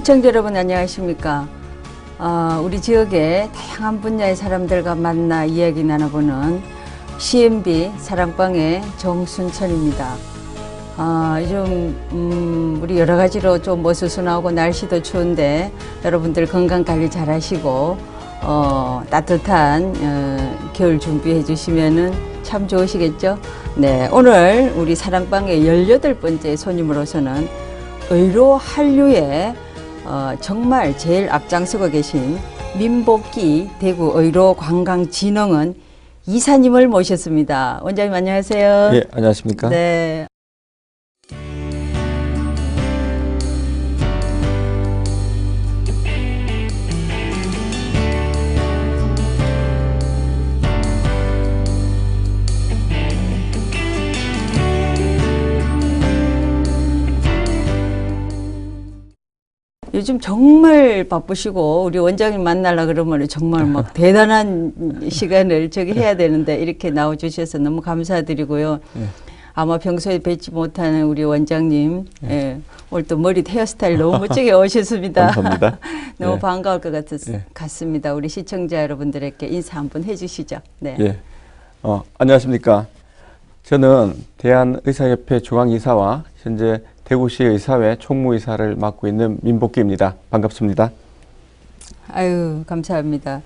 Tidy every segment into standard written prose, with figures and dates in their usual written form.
시청자 여러분 안녕하십니까? 우리 지역의 다양한 분야의 사람들과 만나 이야기 나눠보는 CMB 사랑방의 정순철입니다. 요즘 우리 여러 가지로 좀 어수선하고 날씨도 추운데 여러분들 건강 관리 잘 하시고 따뜻한 겨울 준비해 주시면은 참 좋으시겠죠? 네, 오늘 우리 사랑방의 18번째 손님으로서는 의료 한류에 정말 제일 앞장서고 계신 민복기 대구 의료관광진흥원 이사님을 모셨습니다. 원장님 안녕하세요. 예, 안녕하십니까? 네. 요즘 정말 바쁘시고 우리 원장님 만나려 그러면 정말 막 대단한 시간을 저기 해야 되는데 이렇게 나와주셔서 너무 감사드리고요. 예. 아마 평소에 뵙지 못하는 우리 원장님 오늘 또 머리 헤어스타일 너무 멋지게 오셨습니다. 감사합니다. 너무 예. 반가울 것 같습니다. 우리 시청자 여러분들에게 인사 한번 해주시죠. 네. 예. 안녕하십니까? 저는 대한의사협회 중앙이사와 현재 대구시 의사회 총무이사를 맡고 있는 민복기입니다. 반갑습니다. 아유, 감사합니다.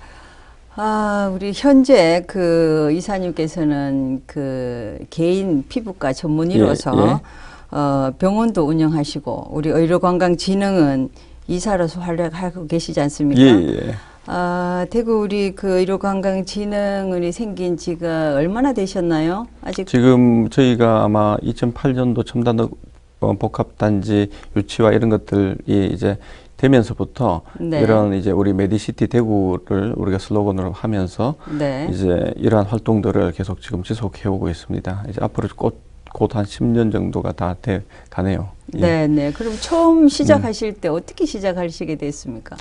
우리 현재 그 이사님께서는 그 개인 피부과 전문의로서 병원도 운영하시고 우리 의료관광진흥원 이사로서 활약하고 계시지 않습니까? 예. 대구 우리 그 의료관광진흥원이 생긴 지가 얼마나 되셨나요? 아직 지금 저희가 아마 2008년도 첨단 복합단지 유치와 이런 것들이 이제 되면서부터 네. 이런 이제 우리 메디시티 대구를 우리가 슬로건으로 하면서 네. 이제 이러한 활동들을 계속 지금 지속해 오고 있습니다. 이제 앞으로 곧 한 10년 정도가 다 돼 가네요. 예. 네. 그럼 처음 시작하실 때 어떻게 시작하시게 됐습니까?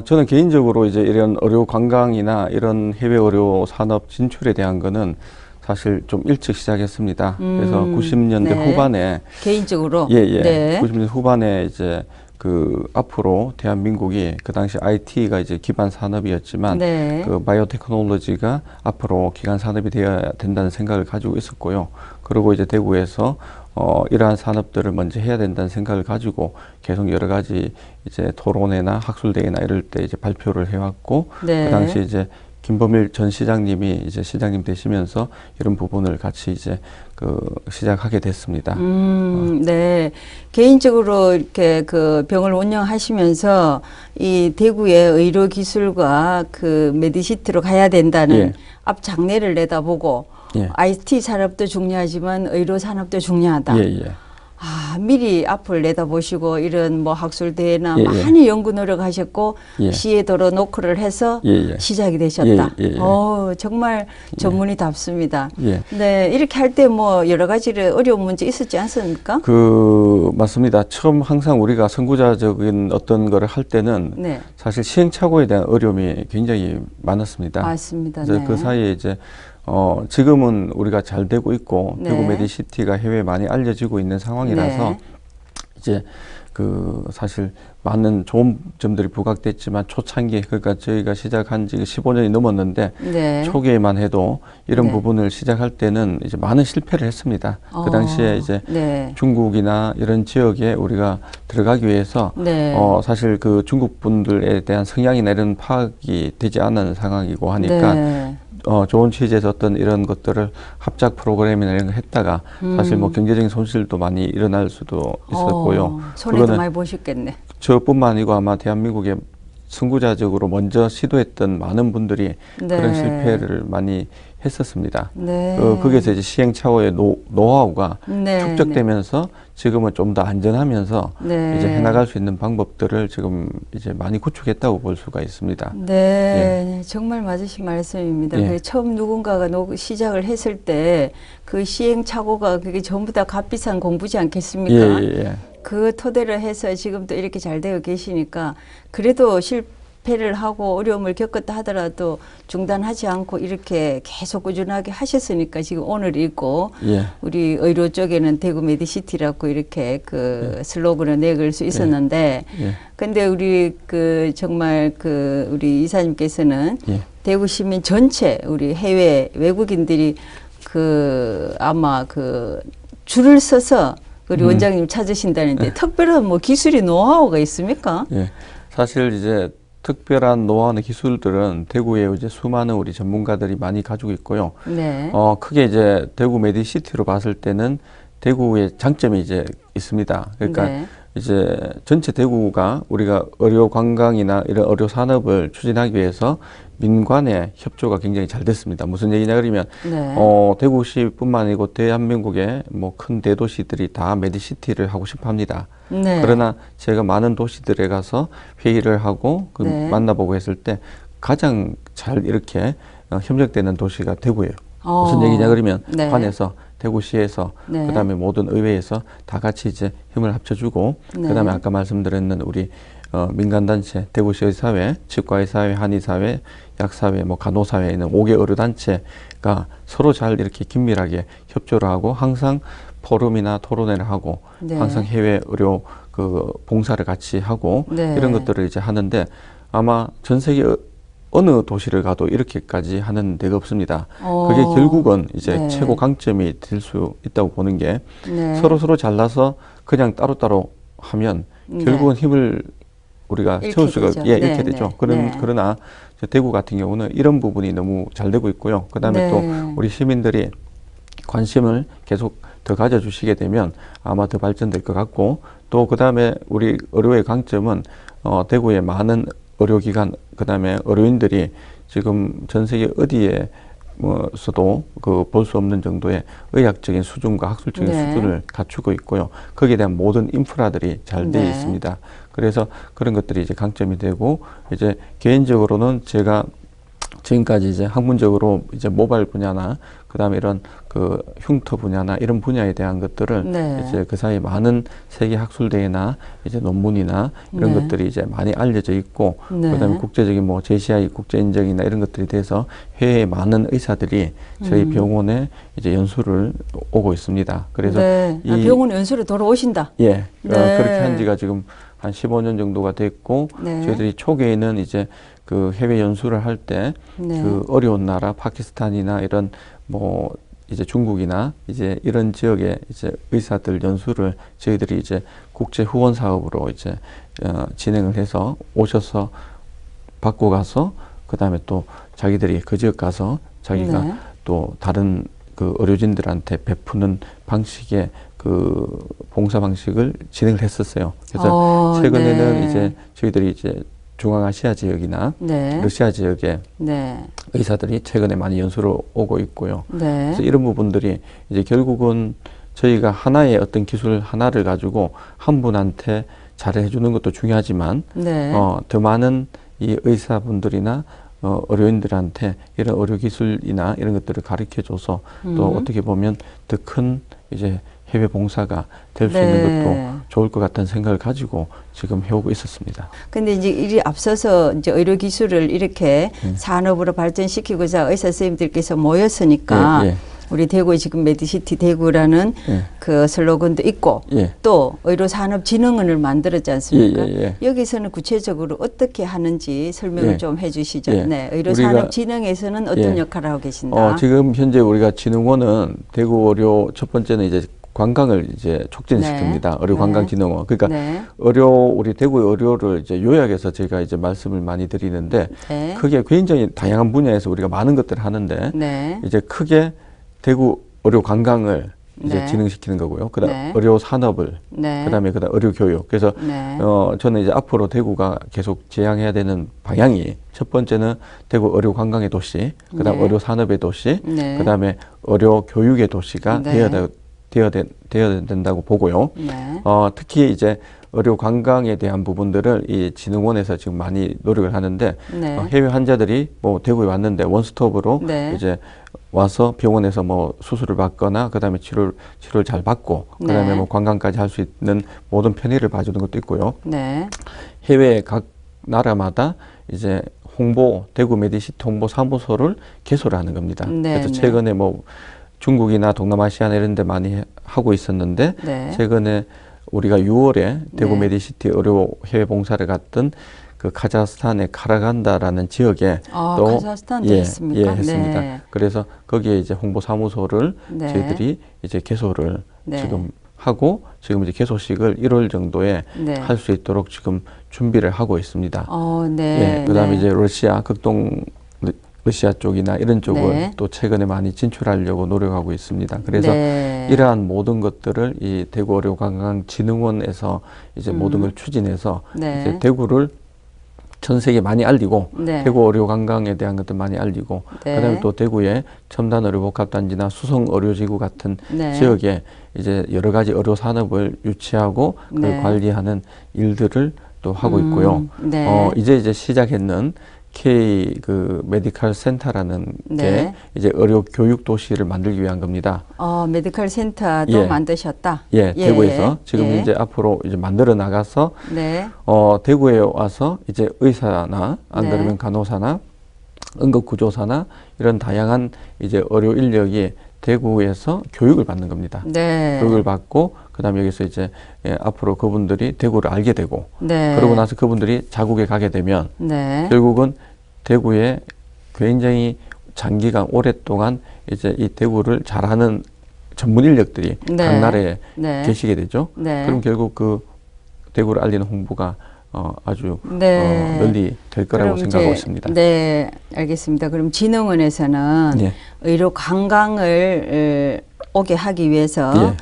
저는 개인적으로 이제 이런 의료 관광이나 이런 해외 의료 산업 진출에 대한 거는 사실 좀 일찍 시작했습니다. 그래서 90년대 네. 후반에 개인적으로 네. 90년대 후반에 이제 그 앞으로 대한민국이 그 당시 IT가 이제 기반 산업이었지만 네. 그 바이오테크놀로지가 앞으로 기반 산업이 되어야 된다는 생각을 가지고 있었고요. 그리고 이제 대구에서 이러한 산업들을 먼저 해야 된다는 생각을 가지고 계속 여러 가지 이제 토론회나 학술대회나 이럴 때 이제 발표를 해왔고 네. 그 당시 이제 김범일 전 시장님이 이제 시장님 되시면서 이런 부분을 같이 이제 시작하게 됐습니다. 네. 개인적으로 이렇게 그 병을 운영하시면서 이 대구의 의료 기술과 그 메디시티로 가야 된다는 앞 장래를 내다보고 IT 산업도 중요하지만 의료 산업도 중요하다. 미리 앞을 내다보시고 이런 뭐 학술대회나 많이 연구 노력하셨고 시에도로 노크를 해서 시작이 되셨다. 정말 전문의답습니다. 네, 이렇게 할 때 뭐 여러 가지 어려운 문제 있었지 않습니까? 맞습니다. 처음 항상 우리가 선구자적인 어떤 거를 할 때는 사실 시행착오에 대한 어려움이 굉장히 많았습니다. 맞습니다. 그래서 그 사이에 이제 지금은 우리가 잘 되고 있고 대구 메디시티가 해외에 많이 알려지고 있는 상황이라서 이제 사실 많은 좋은 점들이 부각됐지만 초창기 그러니까 저희가 시작한 지 15년이 넘었는데 초기에만 해도 이런 부분을 시작할 때는 이제 많은 실패를 했습니다. 그 당시에 이제 중국이나 이런 지역에 우리가 들어가기 위해서 사실 그 중국 분들에 대한 성향이나 이런 파악이 되지 않은 상황이고 하니까 좋은 취지에서 어떤 이런 것들을 합작 프로그램이나 이런 거 했다가 사실 뭐 경제적인 손실도 많이 일어날 수도 있었고요. 손해도 많이 보셨겠네. 저뿐만 아니고 아마 대한민국의 선구자적으로 먼저 시도했던 많은 분들이 그런 실패를 많이 했었습니다. 거기에서 이제 시행착오의 노하우가 축적되면서 지금은 좀 더 안전하면서 이제 해나갈 수 있는 방법들을 지금 이제 많이 구축했다고 볼 수가 있습니다. 정말 맞으신 말씀입니다. 처음 누군가가 시작을 했을 때 그 시행착오가 그게 전부 다 값비싼 공부지 않겠습니까? 그 토대로 해서 지금 또 이렇게 잘 되어 계시니까 그래도 실패를 하고 어려움을 겪었다 하더라도 중단하지 않고 이렇게 계속 꾸준하게 하셨으니까 지금 오늘 있고 예. 우리 의료 쪽에는 대구 메디시티라고 이렇게 그 슬로건을 내걸 수 있었는데 예. 근데 우리 그 정말 그 우리 이사님께서는 예. 대구 시민 전체 우리 해외 외국인들이 그 아마 그 줄을 서서 우리 원장님 찾으신다는데 특별한 뭐 기술이 노하우가 있습니까? 예. 사실 이제 특별한 노하우나 기술들은 대구에 이제 수많은 우리 전문가들이 많이 가지고 있고요. 네. 크게 이제 대구 메디시티로 봤을 때는 대구의 장점이 이제 있습니다. 그러니까 네. 이제 전체 대구가 우리가 의료 관광이나 이런 의료 산업을 추진하기 위해서 민관의 협조가 굉장히 잘 됐습니다. 무슨 얘기냐 그러면 네. 대구시뿐만 아니고 대한민국의 뭐 큰 대도시들이 다 메디시티를 하고 싶어 합니다. 네. 그러나 제가 많은 도시들에 가서 회의를 하고 네. 만나보고 했을 때 가장 잘 이렇게 협력되는 도시가 대구예요. 무슨 얘기냐 그러면 네. 관에서 대구시에서 네. 그다음에 모든 의회에서 다 같이 이제 힘을 합쳐주고 네. 그다음에 아까 말씀드렸는 우리 민간단체 대구시 의사회, 치과의사회, 한의사회, 약사회, 뭐 간호사회 있는 5개 의료단체가 서로 잘 이렇게 긴밀하게 협조를 하고 항상 포럼이나 토론회를 하고 네. 항상 해외 의료 그 봉사를 같이 하고 네. 이런 것들을 이제 하는데 아마 전 세계 어느 도시를 가도 이렇게까지 하는 데가 없습니다. 그게 결국은 이제 네. 최고 강점이 될 수 있다고 보는 게 네. 서로 잘라서 그냥 따로따로 하면 결국은 힘을 우리가 채울 수가 되죠. 잃게 네, 되죠. 네. 그러나 대구 같은 경우는 이런 부분이 너무 잘 되고 있고요. 그다음에 네. 또 우리 시민들이 관심을 계속 더 가져주시게 되면 아마 더 발전될 것 같고 또 그다음에 우리 의료의 강점은 대구의 많은 의료기관 그다음에 의료인들이 지금 전 세계 어디에 서도 그 볼 수 없는 정도의 의학적인 수준과 학술적인 네. 수준을 갖추고 있고요. 거기에 대한 모든 인프라들이 잘 되어 네. 있습니다. 그래서 그런 것들이 이제 강점이 되고 이제 개인적으로는 제가 지금까지 이제 학문적으로 이제 모발 분야나 그다음에 이런 그 흉터 분야나 이런 분야에 대한 것들을 네. 이제 그 사이 많은 세계 학술 대회나 이제 논문이나 이런 네. 것들이 이제 많이 알려져 있고 네. 그다음에 국제적인 뭐 JCI 국제 인정이나 이런 것들이 돼서 해외의 많은 의사들이 저희 병원에 이제 연수를 오고 있습니다. 그래서 네. 이 병원 연수로 돌아오신다. 예, 네. 그렇게 한 지가 지금 한 15년 정도가 됐고 네. 저희들이 초기에는 이제 그 해외 연수를 할 때 네. 그 어려운 나라 파키스탄이나 이런 뭐 이제 중국이나 이제 이런 지역의 이제 의사들 연수를 저희들이 이제 국제 후원 사업으로 이제 진행을 해서 오셔서 받고 가서 그다음에 또 자기들이 그 지역 가서 자기가 네. 또 다른 그 의료진들한테 베푸는 방식의 그 봉사 방식을 진행을 했었어요. 그래서 최근에는 네. 이제 저희들이 이제 중앙아시아 지역이나 네. 러시아 지역의 네. 의사들이 최근에 많이 연수로 오고 있고요. 네. 그래서 이런 부분들이 이제 결국은 저희가 하나의 어떤 기술 하나를 가지고 한 분한테 잘해 주는 것도 중요하지만 네. 더 많은 이 의사분들이나 의료인들한테 이런 의료 기술이나 이런 것들을 가르쳐 줘서 또 어떻게 보면 더 큰 이제 해외 봉사가 될 수 네. 있는 것도 좋을 것 같다는 생각을 가지고 지금 해오고 있었습니다. 근데 이제 이 앞서서 이제 의료 기술을 이렇게 산업으로 발전시키고자 의사 선생님들께서 모였으니까 예, 예. 우리 대구에 지금 메디시티 대구라는 예. 그 슬로건도 있고 예. 또 의료산업진흥원을 만들었지 않습니까? 예, 예, 예. 여기서는 구체적으로 어떻게 하는지 설명을 예. 좀 해주시죠. 예. 네, 의료산업진흥에서는 어떤 예. 역할을 하고 계신다? 지금 현재 우리가 진흥원은 대구 의료 첫 번째는 이제 관광을 이제 촉진시킵니다. 네. 의료관광진흥원. 그러니까 네. 우리 대구 의료를 이제 요약해서 제가 이제 말씀을 많이 드리는데 네. 크게 굉장히 다양한 분야에서 우리가 많은 것들을 하는데 네. 이제 크게 대구 의료 관광을 이제 네. 진흥시키는 거고요. 그다음 네. 의료 산업을 네. 그다음에 의료 교육. 그래서 네. 저는 이제 앞으로 대구가 계속 지향해야 되는 방향이 첫 번째는 대구 의료 관광의 도시, 그다음 네. 의료 산업의 도시, 네. 그다음에 의료 교육의 도시가 네. 되어야 된다고 보고요. 네. 특히 이제 의료 관광에 대한 부분들을 이 진흥원에서 지금 많이 노력을 하는데 네. 해외 환자들이 뭐 대구에 왔는데 원스톱으로 네. 이제 와서 병원에서 뭐 수술을 받거나 그다음에 치료를 잘 받고 그다음에 네. 뭐 관광까지 할 수 있는 모든 편의를 봐주는 것도 있고요. 네. 해외 각 나라마다 이제 대구 메디시티 홍보 사무소를 개소를 하는 겁니다. 네, 그래서 네. 최근에 뭐 중국이나 동남아시아나 이런 데 많이 하고 있었는데 네. 최근에 우리가 6월에 대구 네. 메디시티 의료 해외 봉사를 갔던 그 카자흐스탄의 카라간다라는 지역에 또 카자흐스탄도 했습니까? 했습니다. 네. 그래서 거기에 이제 홍보 사무소를 네. 저희들이 이제 개소를 네. 지금 하고 지금 이제 개소식을 1월 정도에 네. 할 수 있도록 지금 준비를 하고 있습니다. 네. 예, 그다음에 네. 이제 러시아 극동 러시아 쪽이나 이런 쪽을 네. 또 최근에 많이 진출하려고 노력하고 있습니다. 그래서 네. 이러한 모든 것들을 이 대구의료관광진흥원에서 이제 모든 걸 추진해서 네. 이제 대구를 전 세계에 많이 알리고 네. 대구 의료관광에 대한 것들 많이 알리고 네. 그다음에 또 대구의 첨단 의료복합단지나 수성 의료지구 같은 네. 지역에 이제 여러 가지 의료 산업을 유치하고 그걸 네. 관리하는 일들을 또 하고 있고요. 네. 이제 시작했는 K 그 메디컬 센터라는 네. 게 이제 의료 교육 도시를 만들기 위한 겁니다. 메디컬 센터도 예. 만드셨다. 예, 대구에서 지금 예. 이제 앞으로 이제 만들어 나가서 네. 대구에 와서 이제 의사나 안 네. 그러면 간호사나 응급구조사나 이런 다양한 이제 의료 인력이 대구에서 교육을 받는 겁니다. 네. 교육을 받고 그다음에 여기서 이제 앞으로 그분들이 대구를 알게 되고 네. 그러고 나서 그분들이 자국에 가게 되면 네. 결국은 대구에 굉장히 장기간 오랫동안 이제 이 대구를 잘하는 전문 인력들이 네. 각 나라에 네. 계시게 되죠. 네. 그럼 결국 그 대구를 알리는 홍보가 아주 네. 널리 될 거라고 그럼 생각하고 이제, 있습니다. 네, 알겠습니다. 그럼 진흥원에서는 예. 의료 관광을 오게 하기 위해서 예.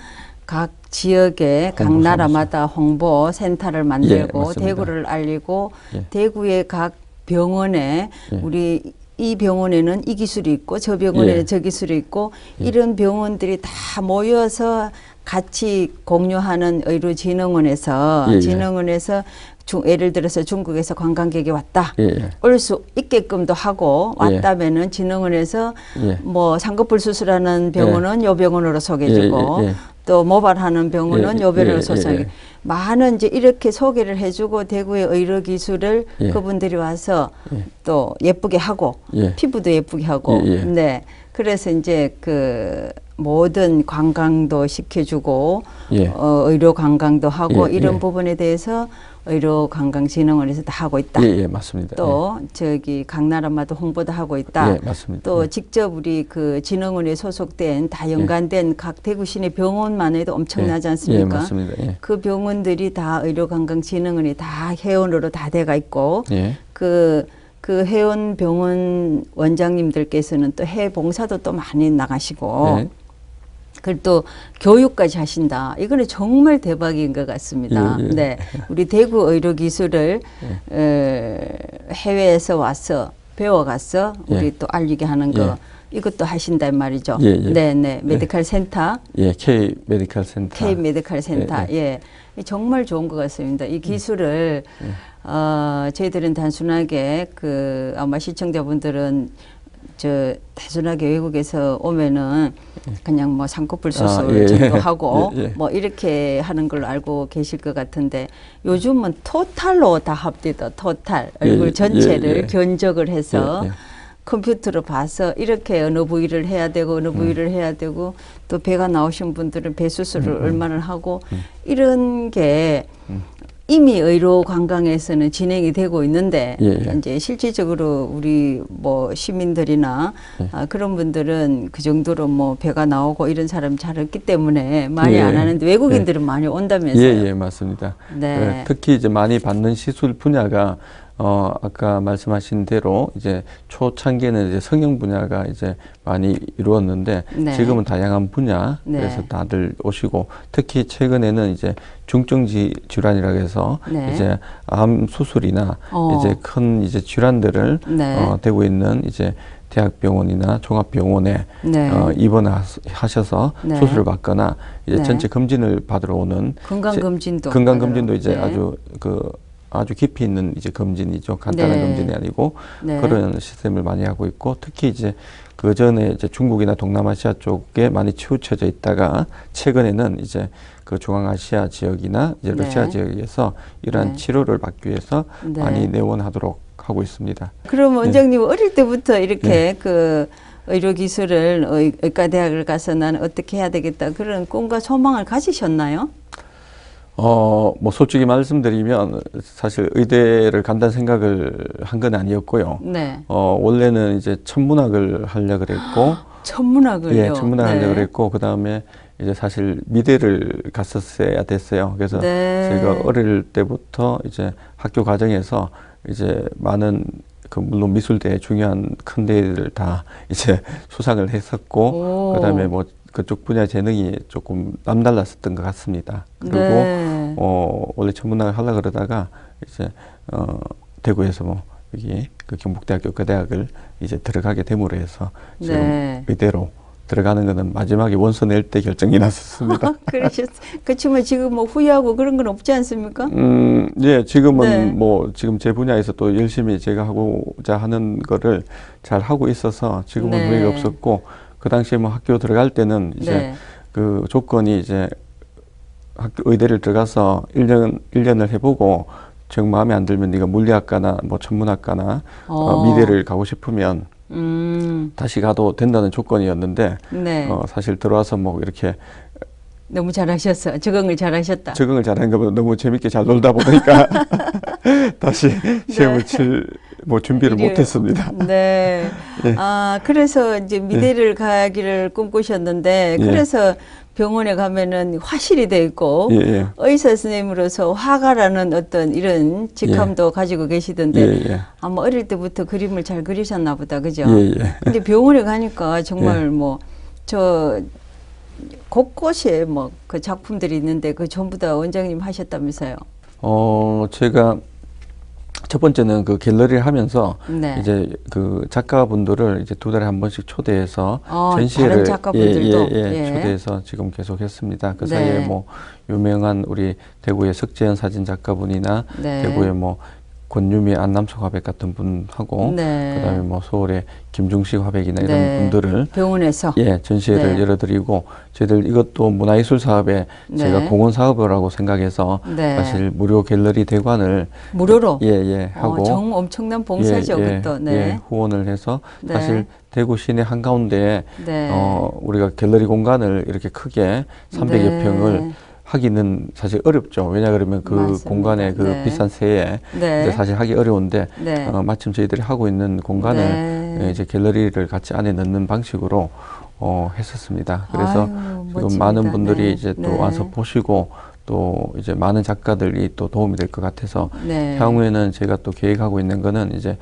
각 지역에 각 홍보 나라마다 홍보 센터를 만들고 맞습니다. 대구를 알리고 예. 대구의 각 병원에 예. 우리 이 병원에는 이 기술이 있고 저 병원에는 예. 저 기술이 있고 예. 이런 병원들이 다 모여서 같이 공유하는 의료진흥원에서 예, 예. 진흥원에서 예를 들어서 중국에서 관광객이 왔다. 예. 올 수 있게끔도 하고 예. 왔다면은 진흥원에서 예. 뭐 쌍꺼풀 수술하는 병원은 요 병원으로 소개해주고 예, 예, 예. 또 모발하는 병원은 예, 요 병원으로 예, 소개해. 예. 많은 이제 이렇게 소개를 해주고 대구의 의료 기술을 예. 그분들이 와서 예. 또 예쁘게 하고 예. 피부도 예쁘게 하고 예, 예. 네 그래서 이제 그 모든 관광도 시켜주고 예. 의료 관광도 하고 예, 이런 예. 부분에 대해서 의료관광진흥원에서 다 하고 있다. 예, 맞습니다. 또 저기 각 나라마다 홍보도 하고 있다. 예, 맞습니다. 또 예. 직접 우리 그 진흥원에 소속된 다 연관된 각 대구 시내 병원만 해도 엄청나지 예, 않습니까? 맞습니다. 예. 그 병원들이 다 의료관광진흥원이 다 회원으로 다 돼가 있고 예. 그 회원 병원 원장님들께서는 또 해외 봉사도 또 많이 나가시고 예. 그리고 또 교육까지 하신다. 이거는 정말 대박인 것 같습니다. 예, 예. 네, 우리 대구 의료 기술을 해외에서 와서 배워가서 우리 예. 또 알리게 하는 거 예. 이것도 하신단 말이죠. 예, 예. 네, 네, 메디컬 센터, 예, K 메디컬 센터. K 메디컬 센터, 예, 정말 좋은 것 같습니다. 이 기술을 저희들은 단순하게 아마 시청자분들은 단순하게 외국에서 오면은 그냥 뭐 쌍꺼풀 수술 예. 정도 하고 예, 예. 뭐 이렇게 하는 걸로 알고 계실 것 같은데 요즘은 토탈로 다 합니다. 토탈 얼굴 예, 전체를 예, 예. 견적을 해서 예, 예. 컴퓨터로 봐서 이렇게 어느 부위를 해야 되고 어느 부위를 해야 되고 또 배가 나오신 분들은 배 수술을 얼마나 하고 이런 게 이미 의료 관광에서는 진행이 되고 있는데 예, 예. 이제 실질적으로 우리 뭐 시민들이나 그런 분들은 그 정도로 뭐 배가 나오고 이런 사람 잘 없기 때문에 많이 예. 안 하는데 외국인들은 많이 온다면서요. 예, 맞습니다. 네. 특히 이제 많이 받는 시술 분야가 아까 말씀하신 대로 이제 초창기에는 이제 성형 분야가 이제 많이 이루었는데 네. 지금은 다양한 분야 네. 그래서 다들 오시고 특히 최근에는 이제 중증 질환이라고 해서 네. 이제 암 수술이나 이제 큰 이제 질환들을 네. 되고 있는 이제 대학병원이나 종합병원에 네. 입원하셔서 네. 수술을 받거나 이제 네. 전체 검진을 받으러 오는 건강검진도 건강검진도 이제 네. 아주 깊이 있는 이제 검진이죠. 간단한 네. 검진이 아니고 네. 그런 시스템을 많이 하고 있고 특히 이제 그 전에 이제 중국이나 동남아시아 쪽에 많이 치우쳐져 있다가 최근에는 이제 그 중앙아시아 지역이나 이제 러시아 네. 지역에서 이러한 네. 치료를 받기 위해서 네. 많이 내원하도록 하고 있습니다. 그럼 원장님 어릴 때부터 이렇게 네. 그 의료기술을 의과대학을 가서 나는 어떻게 해야 되겠다 그런 꿈과 소망을 가지셨나요? 뭐 솔직히 말씀드리면 사실 의대를 간다는 생각을 한 건 아니었고요. 네. 원래는 이제 천문학을 하려고 그랬고, 천문학을요. 예, 천문학 네. 하려고 그랬고, 그 다음에 이제 사실 미대를 갔었어야 됐어요. 그래서 네. 제가 어릴 때부터 이제 학교 과정에서 이제 많은 그 물론 미술대에 중요한 큰 대회를 다 이제 수상을 했었고, 그 다음에 뭐 그쪽 분야 재능이 조금 남달랐었던 것 같습니다. 그리고 네. 원래 천문학을 하려고 그러다가 이제 대구에서 뭐 여기 그 경북대학교 의과대학을 이제 들어가게 됨으로 해서 지금 네. 의대로 들어가는 거는 마지막에 원서 낼 때 결정이 났었습니다. 그렇지만 지금 뭐 후회하고 그런 건 없지 않습니까? 예, 지금은 네. 뭐 지금 제 분야에서 또 열심히 제가 하고자 하는 거를 잘 하고 있어서 지금은 네. 후회가 없었고, 그 당시에 뭐 학교 들어갈 때는 이제 네. 그 조건이 이제 학교 의대를 들어가서 1년을 해보고 정 마음에 안 들면 네가 물리학과나 뭐 천문학과나 미대를 가고 싶으면 다시 가도 된다는 조건이었는데 네. 사실 들어와서 뭐 이렇게 너무 잘하셨어. 적응을 잘하셨다. 적응을 잘하는 것보다 너무 재밌게 잘 놀다 보니까 다시 시험을 칠 뭐 준비를 못했습니다. 네. 예. 그래서 이제 미대를 가기를 꿈꾸셨는데 예. 그래서 병원에 가면은 화실이 돼 있고 예, 예. 의사 선생님으로서 화가라는 어떤 이런 직함도 가지고 계시던데 예, 예. 아마 어릴 때부터 그림을 잘 그리셨나 보다. 그죠? 예, 예. 근데 병원에 가니까 정말 예. 뭐 저 곳곳에 뭐 그 작품들이 있는데 그 전부 다 원장님 하셨다면서요? 제가 첫 번째는 그 갤러리를 하면서 네. 이제 그 작가분들을 이제 2달에 한 번씩 초대해서 전시회를 다른 작가분들도 예. 초대해서 지금 계속 했습니다. 그 네. 사이에 뭐 유명한 우리 대구의 석재현 사진 작가분이나 네. 대구의 뭐 권유미 안남석 화백 같은 분하고 네. 그다음에 뭐 서울의 김중식 화백이나 이런 네. 분들을 병원에서 전시회를 네. 열어드리고 저희들 이것도 문화예술 사업에 네. 제가 공헌 사업이라고 생각해서 네. 사실 무료 갤러리 대관을 무료로 하고 정 엄청난 봉사죠. 그것도 네. 후원을 해서 네. 사실 대구 시내 한가운데에 네. 우리가 갤러리 공간을 이렇게 크게 300여 네. 평을 하기는 사실 어렵죠. 왜냐 그러면 그 맞습니다. 공간에 그 네. 비싼 세에 네. 이제 사실 하기 어려운데 네. 마침 저희들이 하고 있는 공간을 네. 이제 갤러리를 같이 안에 넣는 방식으로 했었습니다. 그래서 아유, 지금 멋집니다. 많은 분들이 네. 이제 또 네. 와서 보시고 또 이제 많은 작가들이 또 도움이 될 것 같아서 네. 향후에는 제가 또 계획하고 있는 거는 이제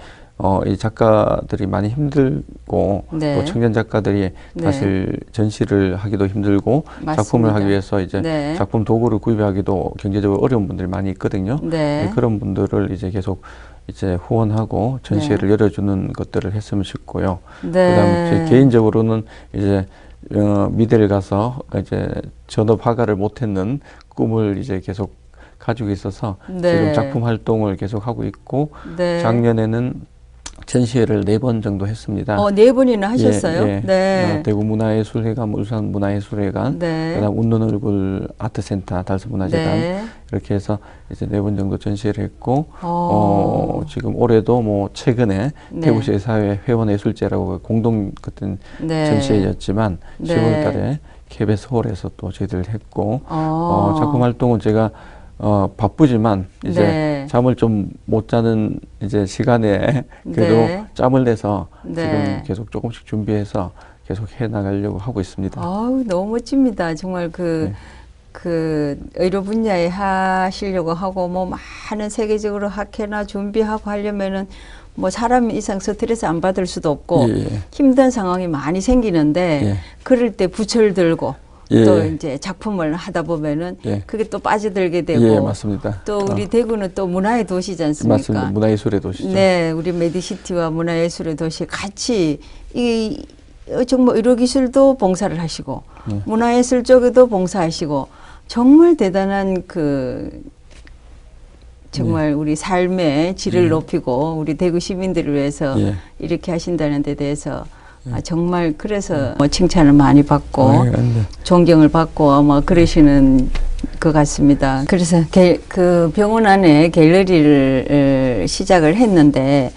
이 작가들이 많이 힘들고 네. 또 청년 작가들이 네. 사실 전시를 하기도 힘들고 맞습니다. 작품을 하기 위해서 이제 네. 작품 도구를 구입하기도 경제적으로 어려운 분들이 많이 있거든요. 네. 그런 분들을 이제 계속 이제 후원하고 전시회를 열어주는 것들을 했으면 싶고요. 네. 그다음에 제 개인적으로는 이제 미대를 가서 이제 전업 화가를 못했는 꿈을 이제 계속 가지고 있어서 네. 지금 작품 활동을 계속 하고 있고 네. 작년에는 전시회를 4번 정도 했습니다. 4번이나 하셨어요? 예. 네. 대구 문화예술회관, 울산 문화예술회관, 네. 그다음 웃는 얼굴 아트센터, 달서문화재단 네. 이렇게 해서 이제 4번 정도 전시회를 했고 지금 올해도 뭐 최근에 네. 대구시 사회 회원예술제라고 공동 같은 네. 전시회였지만 네. 10월달에 KBS 홀에서 또 저희들 했고 작품 활동은 제가 바쁘지만 이제 네. 잠을 좀 못 자는 이제 시간에 그래도 네. 짬을 내서 네. 지금 계속 조금씩 준비해서 계속 해 나가려고 하고 있습니다. 아우, 너무 멋집니다. 정말 그 의료 분야에 하시려고 하고 뭐 많은 세계적으로 학회나 준비하고 하려면은 뭐 사람 이상 스트레스 안 받을 수도 없고 힘든 상황이 많이 생기는데 그럴 때 부철 들고 또 이제 작품을 하다 보면은 그게 또 빠져들게 되고 맞습니다. 또 우리 대구는 또 문화의 도시지 않습니까? 맞습니다. 문화예술의 도시죠. 네, 우리 메디시티와 문화예술의 도시 같이 정말 의료기술도 봉사를 하시고 문화예술 쪽에도 봉사하시고 정말 대단한 정말 우리 삶의 질을 높이고 우리 대구 시민들을 위해서 이렇게 하신다는 데 대해서 정말 그래서 뭐 칭찬을 많이 받고 존경을 받고 아마 그러시는 것 같습니다. 그래서 그 병원 안에 갤러리를 시작을 했는데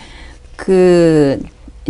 그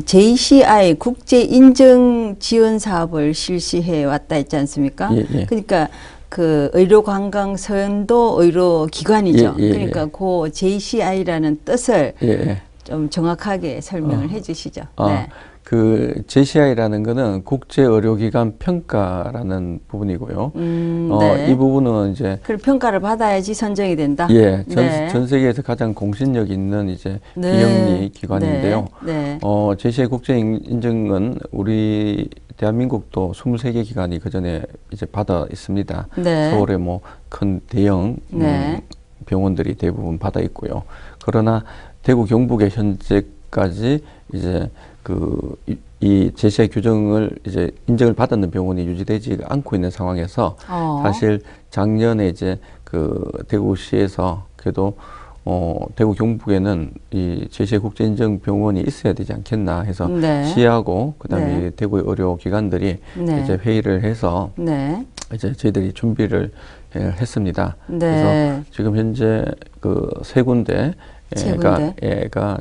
JCI 국제 인증 지원 사업을 실시해 왔다 했지 않습니까? 예, 예. 그러니까 그 의료관광선도 의료기관이죠. 예, 예, 그러니까 그 JCI라는 뜻을 예, 예. 좀 정확하게 설명을 해주시죠. 아, 그 JCI라는 거는 국제의료기관 평가라는 부분이고요. 네. 이 부분은 이제 그 평가를 받아야지 선정이 된다. 예, 네. 전 세계에서 가장 공신력 있는 이제 네. 비영리 기관인데요. 네. JCI 국제 인증은 우리 대한민국도 23개 기관이 그 전에 이제 받아 있습니다. 네. 서울에 뭐 큰 대형 네. 병원들이 대부분 받아 있고요. 그러나 대구 경북에 현재까지 이제 이 JCI 규정을 이제 인정을 받았는 병원이 유지되지 않고 있는 상황에서 사실 작년에 이제 그 대구시에서 그래도 대구 경북에는 이 JCI 국제인증 병원이 있어야 되지 않겠나 해서 네. 시하고 그다음에 네. 대구의 의료기관들이 네. 이제 회의를 해서 네. 이제 저희들이 준비를 했습니다. 네. 그래서 지금 현재 그 세 군데가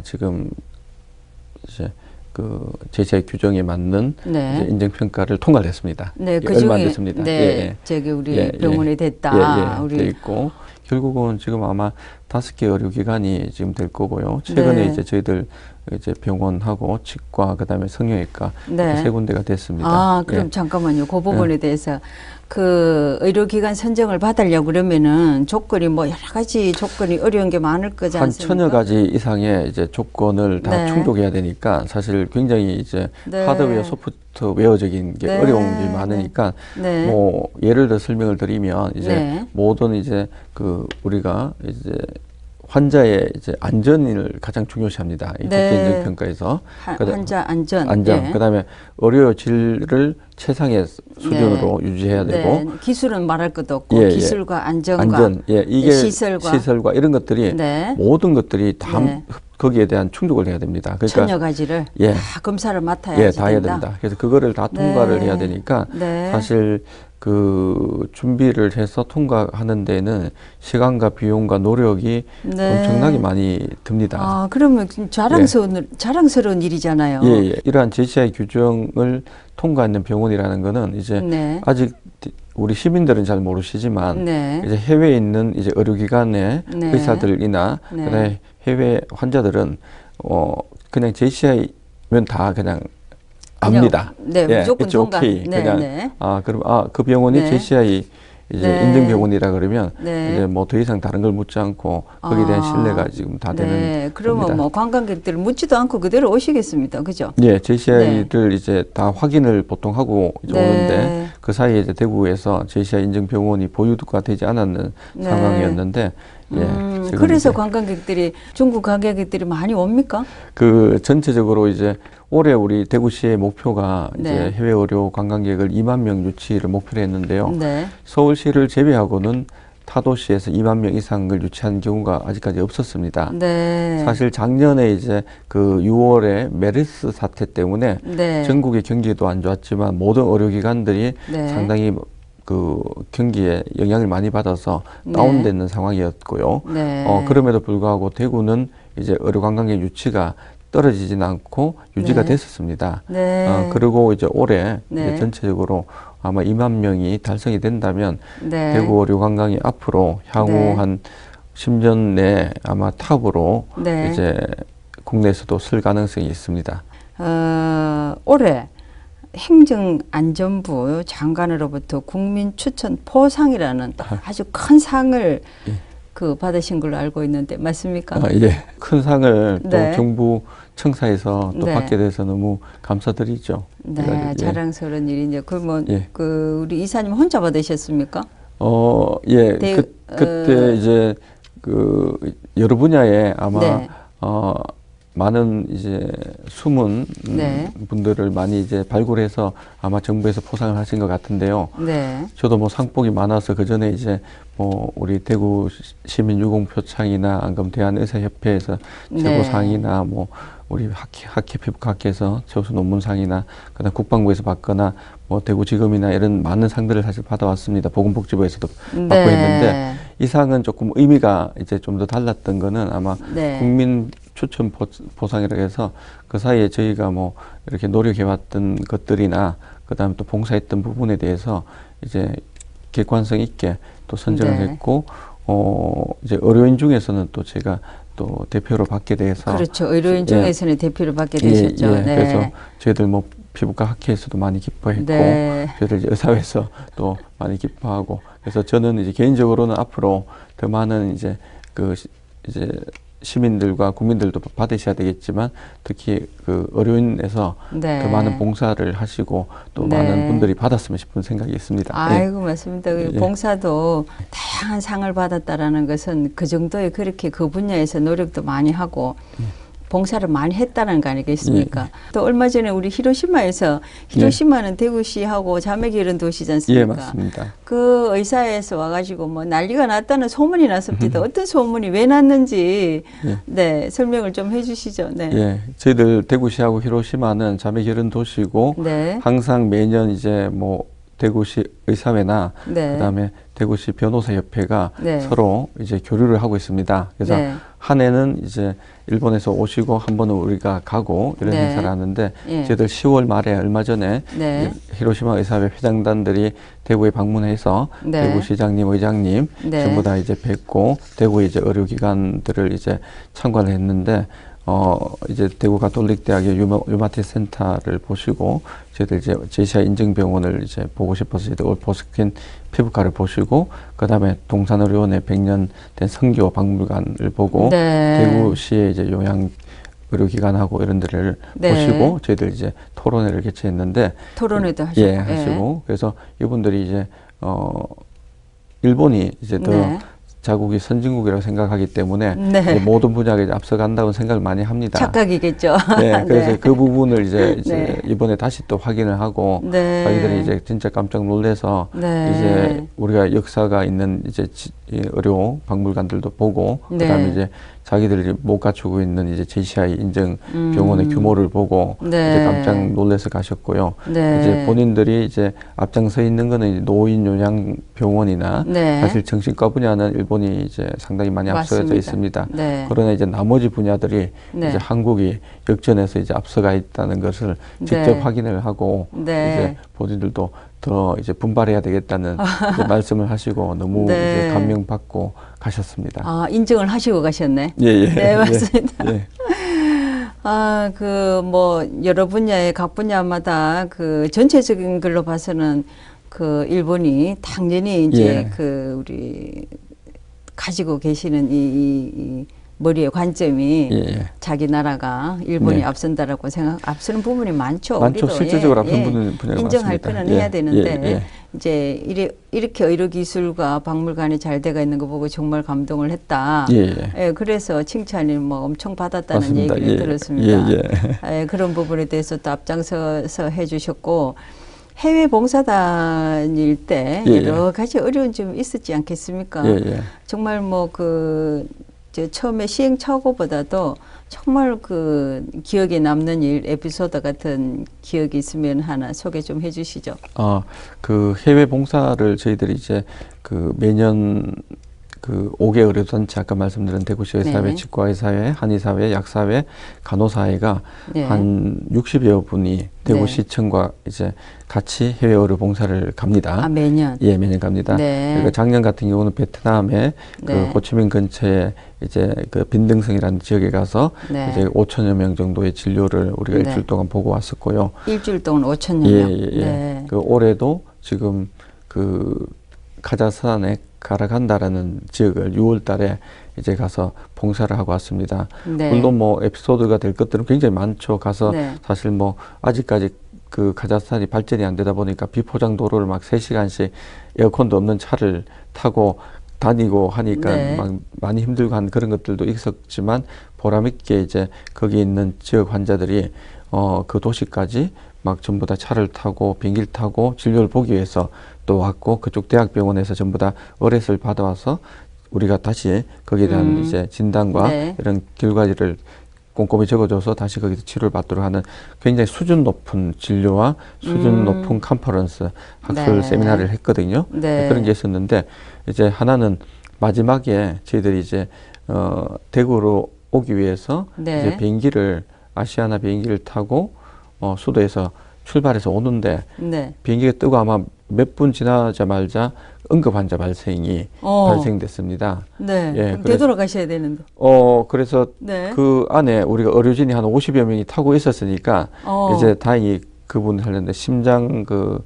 지금 이제 그 JCI 규정에 맞는 네. 이제 인증평가를 통과를 했습니다. 네, 그 얼마 안 중에 됐습니다. 네, 저기 우리 병원이 됐다. 우리 돼 있고 결국은 지금 아마 5개 의료기관이 지금 될 거고요. 최근에 네. 이제 저희들 이제 병원하고 치과 그다음에 성형외과 네. 세 군데가 됐습니다. 아, 그럼 잠깐만요. 그 부분에 대해서 그 의료기관 선정을 받으려고 그러면은 조건이 뭐 여러 가지 조건이 어려운 게 많을 거지 한 않습니까? 1000여 가지 이상의 이제 조건을 다 네. 충족해야 되니까 사실 굉장히 이제 네. 하드웨어, 소프트웨어적인 게 네. 어려운 게 많으니까 네. 뭐 예를 들어 설명을 드리면 이제 네. 모든 이제 그 우리가 이제 환자의 이제 안전을 가장 중요시합니다. 이 네. 국제인증평가에서 환자 안전. 안전. 예. 그다음에 의료 질을 최상의 수준으로 유지해야 되고 네. 기술은 말할 것도 없고 기술과 안전과 이게 시설과 이런 것들이 네. 모든 것들이 다 네. 거기에 대한 충족을 해야 됩니다. 그러니까 1000여 가지를 다 검사를 맡아야지 다 해야 된다. 됩니다. 그래서 그거를 다 통과를 해야 되니까 사실 그 준비를 해서 통과하는 데는 시간과 비용과 노력이 엄청나게 많이 듭니다. 아, 그러면 자랑스러운 일이잖아요. 이러한 JCI 규정을 통과하는 병원이라는 거는 이제 아직 우리 시민들은 잘 모르시지만 이제 해외에 있는 이제 의료기관의 의사들이나 그다음에 해외 환자들은 그냥 JCI면 다 그냥 압니다. 무조건 통과. 그냥 그럼 그 병원이 JCI 이제 인증병원이라 그러면 이제 뭐 더 이상 다른 걸 묻지 않고 거기에 대한 신뢰가 지금 다 되는. 그러면 겁니다. 뭐 관광객들 묻지도 않고 그대로 오시겠습니다, 그죠? JCI를 이제 다 확인을 보통 하고 이제 오는데 그 사이에 이제 대구에서 JCI 인증병원이 보유가 되지 않았는 상황이었는데. 그래서 관광객들이 중국 관광객들이 많이 옵니까? 그 전체적으로 이제 올해 우리 대구시의 목표가 이제 해외 의료 관광객을 2만 명 유치를 목표로 했는데요. 서울시를 제외하고는 타도시에서 2만 명 이상을 유치한 경우가 아직까지 없었습니다. 사실 작년에 이제 그 6월에 메르스 사태 때문에 전국의 경기도 안 좋았지만 모든 의료기관들이 상당히 그 경기에 영향을 많이 받아서 다운되는 상황이었고요. 그럼에도 불구하고 대구는 이제 의료 관광객 유치가 떨어지진 않고 유지가 됐었습니다. 그리고 이제 올해 이제 전체적으로 아마 2만 명이 달성이 된다면 대구 의료 관광이 앞으로 향후 한 10년 내에 아마 탑으로 이제 국내에서도 쓸 가능성이 있습니다. 올해 행정안전부 장관으로부터 국민추천 포상이라는 아주 큰 상을 그 받으신 걸로 알고 있는데 맞습니까? 큰 상을 또 정부 청사에서 또 받게 돼서 너무 감사드리죠. 자랑스러운 일이죠. 그러면 그 우리 이사님 혼자 받으셨습니까? 그때 이제 그 여러 분야에 아마 많은 이제 숨은 네. 분들을 많이 이제 발굴해서 아마 정부에서 포상을 하신 것 같은데요. 네. 저도 뭐 상복이 많아서 그 전에 이제 뭐 우리 대구 시민 유공표창이나 안금 대한의사협회에서 최고상이나 뭐 우리 학회 피부과학회에서 최우수 논문상이나 그다음 국방부에서 받거나 뭐 대구지검이나 이런 많은 상들을 사실 받아왔습니다. 보건복지부에서도 받고 했는데 이 상은 조금 의미가 이제 좀 더 달랐던 거는 아마 국민 추천 보상이라고 해서 그 사이에 저희가 뭐 이렇게 노력해왔던 것들이나 그다음에 또 봉사했던 부분에 대해서 이제 객관성 있게 또 선정을 했고 이제 의료인 중에서는 또 제가 또 대표로 받게 돼서 그렇죠. 의료인 중에서는 대표로 받게 되셨죠. 네. 그래서 저희들 뭐 피부과 학회에서도 많이 기뻐했고 저희들 이제 의사회에서 또 많이 기뻐하고 그래서 저는 이제 개인적으로는 앞으로 더 많은 이제 이제 시민들과 국민들도 받으셔야 되겠지만 특히 그 의료인에서 더 많은 봉사를 하시고 또 많은 분들이 받았으면 싶은 생각이 있습니다. 아이고 맞습니다. 봉사도 다양한 상을 받았다라는 것은 그 정도의 그렇게 그 분야에서 노력도 많이 하고 봉사를 많이 했다는 거 아니겠습니까? 또 얼마 전에 우리 히로시마에서 히로시마는 대구시하고 자매기 이런 도시지 않습니까? 예, 맞습니다. 그 의사에서 와가지고 뭐 난리가 났다는 소문이 났습니다. 어떤 소문이 왜 났는지 네 설명을 좀 해주시죠. 네. 예, 저희들 대구시하고 히로시마는 자매 결혼 도시고 항상 매년 이제 뭐 대구시 의사회나 그다음에 대구시 변호사협회가 서로 이제 교류를 하고 있습니다. 그래서 한 해는 이제 일본에서 오시고 한 번은 우리가 가고 이런 행사를 하는데 저희들 10월 말에 얼마 전에 히로시마 의사회 회장단들이 대구에 방문해서 대구시장님, 의장님 전부 다 이제 뵙고 대구의 이제 의료기관들을 이제 참관을 했는데 이제 대구 가톨릭대학의 류마티 센터를 보시고 저희들 이제 제시아 인증병원을 이제 보고 싶어서 저희들 올포스킨 피부과를 보시고 그다음에 동산의료원의 100년 된 성교 박물관을 보고 대구시의 이제 요양 의료기관하고 이런 데를 보시고 저희들 이제 토론회를 개최했는데 토론회도 하시고 하시고 그래서 이분들이 이제 일본이 이제 더 자국이 선진국이라고 생각하기 때문에 이제 모든 분야에 앞서간다고 생각을 많이 합니다. 착각이겠죠. 그래서 그 부분을 이제 이번에 다시 또 확인을 하고 자기들이 이제 진짜 깜짝 놀래서 이제 우리가 역사가 있는 이제 의료 박물관들도 보고 그다음에 이제 자기들이 못 갖추고 있는 이제 JCI 인증 병원의 규모를 보고 이제 깜짝 놀라서 가셨고요. 이제 본인들이 이제 앞장서 있는 거는 노인 요양 병원이나 사실 정신과 분야는 일본이 이제 상당히 많이 앞서져 있습니다. 그러나 이제 나머지 분야들이 이제 한국이 역전해서 이제 앞서가 있다는 것을 직접 확인을 하고 이제 본인들도 더 이제 분발해야 되겠다는 이제 말씀을 하시고 너무 이제 감명받고 가셨습니다. 아, 인증을 하시고 가셨네. 네, 맞습니다. 아, 그 뭐 여러 분야의 각 분야마다 그 전체적인 걸로 봐서는 그 일본이 당연히 이제 그 우리 가지고 계시는 이 머리의 관점이 자기 나라가 일본이 앞선다라고 앞서는 부분이 많죠. 많죠. 우리도 실질적으로 앞선 분야가 인정할 많습니다. 거는 해야 되는데 이제 이렇게 의료기술과 박물관이 잘 돼가 있는 거 보고 정말 감동을 했다. 그래서 칭찬을 뭐 엄청 받았다는 맞습니다. 얘기를 들었습니다. 그런 부분에 대해서 또 앞장서서 해주셨고 해외 봉사단일 때 여러 가지 어려운 점이 있었지 않겠습니까? 정말 뭐 처음에 시행착오보다도 정말 그 기억에 남는 일, 에피소드 같은 기억이 있으면 하나 소개 좀 해주시죠. 그 해외 봉사를 저희들이 이제 그 매년 그 5개 의료단체 아까 말씀드린 대구시 의사회, 치과의사회, 한의사회, 약사회, 간호사회가 한 60여 분이 대구시청과 이제 같이 해외 의료 봉사를 갑니다. 아, 매년? 예, 매년 갑니다. 그러니까 작년 같은 경우는 베트남의 그 호치민 근처에 이제 그 빈등성이라는 지역에 가서 이제 5천여 명 정도의 진료를 우리가 일주일 동안 보고 왔었고요. 일주일 동안 5천여 명? 그 올해도 지금 그 카자흐스탄에 가라간다라는 지역을 6월 달에 이제 가서 봉사를 하고 왔습니다. 물론 뭐 에피소드가 될 것들은 굉장히 많죠. 가서 사실 뭐 아직까지 그 카자흐스탄이 발전이 안 되다 보니까 비포장 도로를 막 3시간씩 에어컨도 없는 차를 타고 다니고 하니까 네. 막 많이 힘들고 한 그런 것들도 있었지만 보람 있게 이제 거기 있는 지역 환자들이 그 도시까지 막 전부 다 차를 타고 비행기를 타고 진료를 보기 위해서 또 왔고 그쪽 대학병원에서 전부 다 의뢰서를 받아와서 우리가 다시 거기에 대한 이제 진단과 네. 이런 결과를 꼼꼼히 적어줘서 다시 거기서 치료를 받도록 하는 굉장히 수준 높은 진료와 수준 높은 컨퍼런스 학술 네. 세미나를 했거든요. 네. 그런 게 있었는데 이제 하나는 마지막에 저희들이 이제 대구로 오기 위해서 네. 이제 비행기를 아시아나 비행기를 타고 수도에서 출발해서 오는데 네. 비행기가 뜨고 아마 몇 분 지나자마자 응급 환자 발생이 발생됐습니다. 네. 예, 그럼 되돌아가셔야 되는데. 그래서 네. 그 안에 우리가 의료진이 한 50여 명이 타고 있었으니까 이제 다행히 그분 하는데 심장 그